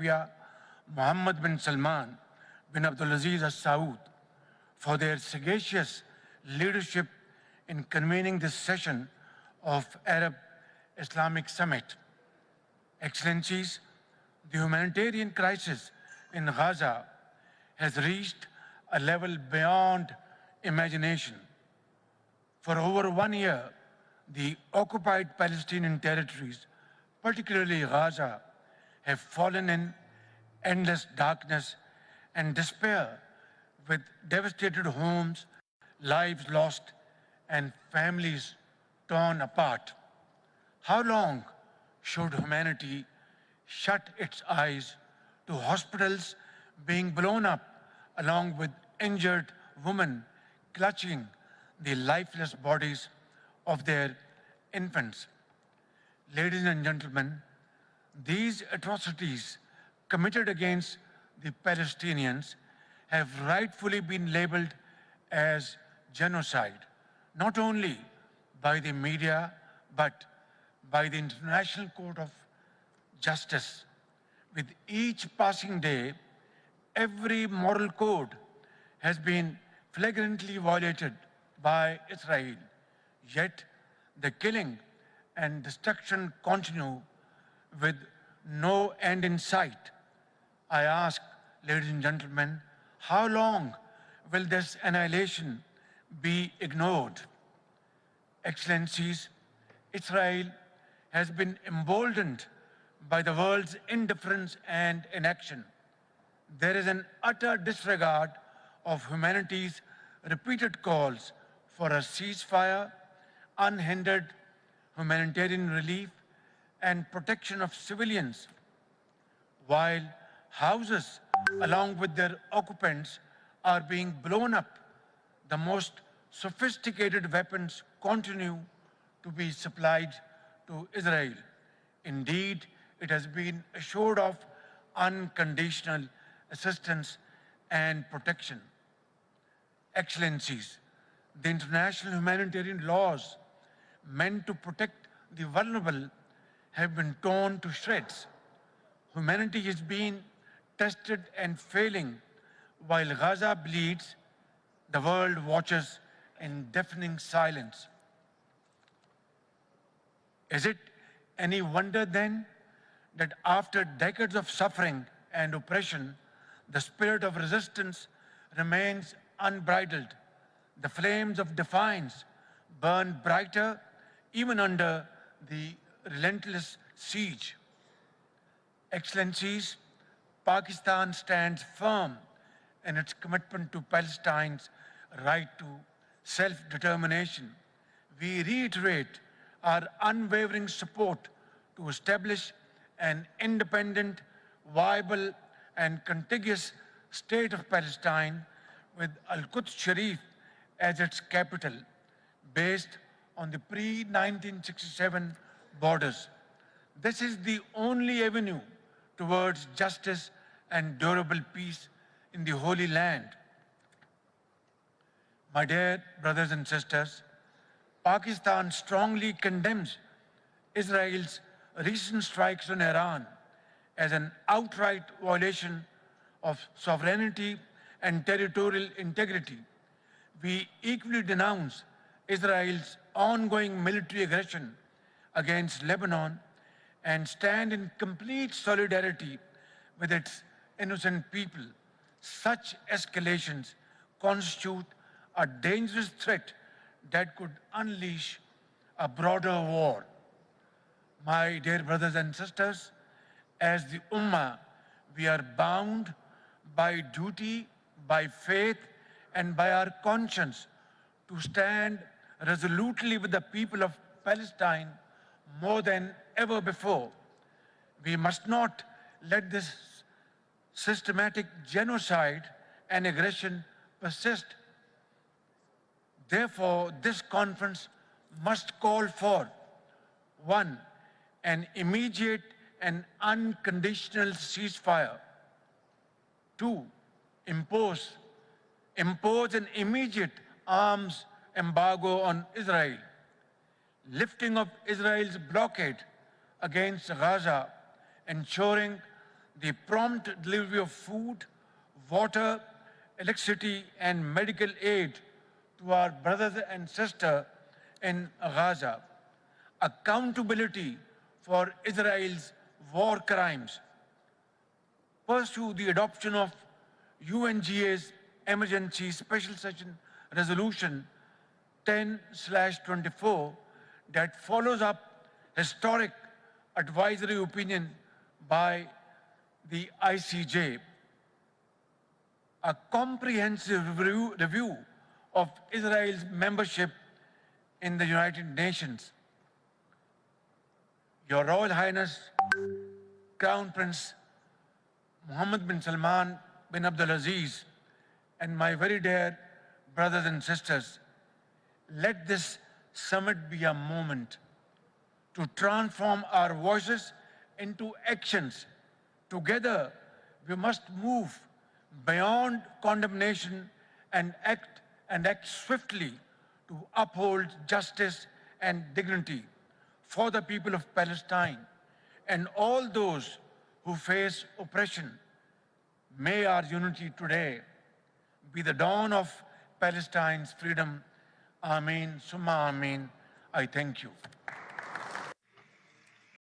Arabia, Mohammed bin Salman bin Abdulaziz Al Saud, for their sagacious leadership in convening this session of Arab Islamic Summit. Excellencies, the humanitarian crisis in Gaza has reached a level beyond imagination. For over 1 year, the occupied Palestinian territories, particularly Gaza, have fallen in endless darkness and despair, with devastated homes, lives lost, and families torn apart. How long should humanity shut its eyes to hospitals being blown up along with injured women clutching the lifeless bodies of their infants? Ladies and gentlemen, these atrocities committed against the Palestinians have rightfully been labeled as genocide, not only by the media, but by the International Court of Justice. With each passing day, every moral code has been flagrantly violated by Israel. Yet the killing and destruction continue with no end in sight. I ask, ladies and gentlemen, how long will this annihilation be ignored? Excellencies, Israel has been emboldened by the world's indifference and inaction. There is an utter disregard of humanity's repeated calls for a ceasefire, unhindered humanitarian relief, and protection of civilians, while houses, along with their occupants, are being blown up. The most sophisticated weapons continue to be supplied to Israel. Indeed, it has been assured of unconditional assistance and protection. Excellencies, the international humanitarian laws meant to protect the vulnerable have been torn to shreds. Humanity is being tested and failing. While Gaza bleeds, the world watches in deafening silence. Is it any wonder then that after decades of suffering and oppression, the spirit of resistance remains unbridled? The flames of defiance burn brighter even under the relentless siege. Excellencies, Pakistan stands firm in its commitment to Palestine's right to self-determination. We reiterate our unwavering support to establish an independent, viable, and contiguous state of Palestine with Al-Quds Sharif as its capital, based on the pre-1967 borders. This is the only avenue towards justice and durable peace in the Holy Land. My dear brothers and sisters, Pakistan strongly condemns Israel's recent strikes on Iran as an outright violation of sovereignty and territorial integrity. We equally denounce Israel's ongoing military aggression against Lebanon and stand in complete solidarity with its innocent people. Such escalations constitute a dangerous threat that could unleash a broader war. My dear brothers and sisters, as the Ummah, we are bound by duty, by faith, and by our conscience to stand resolutely with the people of Palestine more than ever before. We must not let this systematic genocide and aggression persist. Therefore, this conference must call for, 1, an immediate and unconditional ceasefire. 2, impose an immediate arms embargo on Israel, lifting of Israel's blockade against Gaza, ensuring the prompt delivery of food, water, electricity, and medical aid to our brothers and sisters in Gaza, accountability for Israel's war crimes, pursue the adoption of UNGA's Emergency Special Session Resolution 10/24 that follows up historic advisory opinion by the ICJ, a comprehensive review of Israel's membership in the United Nations. Your Royal Highness, Crown Prince Mohammed bin Salman bin Abdulaziz, and my very dear brothers and sisters, let this summit be a moment to transform our voices into actions. Together, we must move beyond condemnation and act swiftly to uphold justice and dignity for the people of Palestine and all those who face oppression. May our unity today be the dawn of Palestine's freedom. Ameen, summa ameen. I thank you.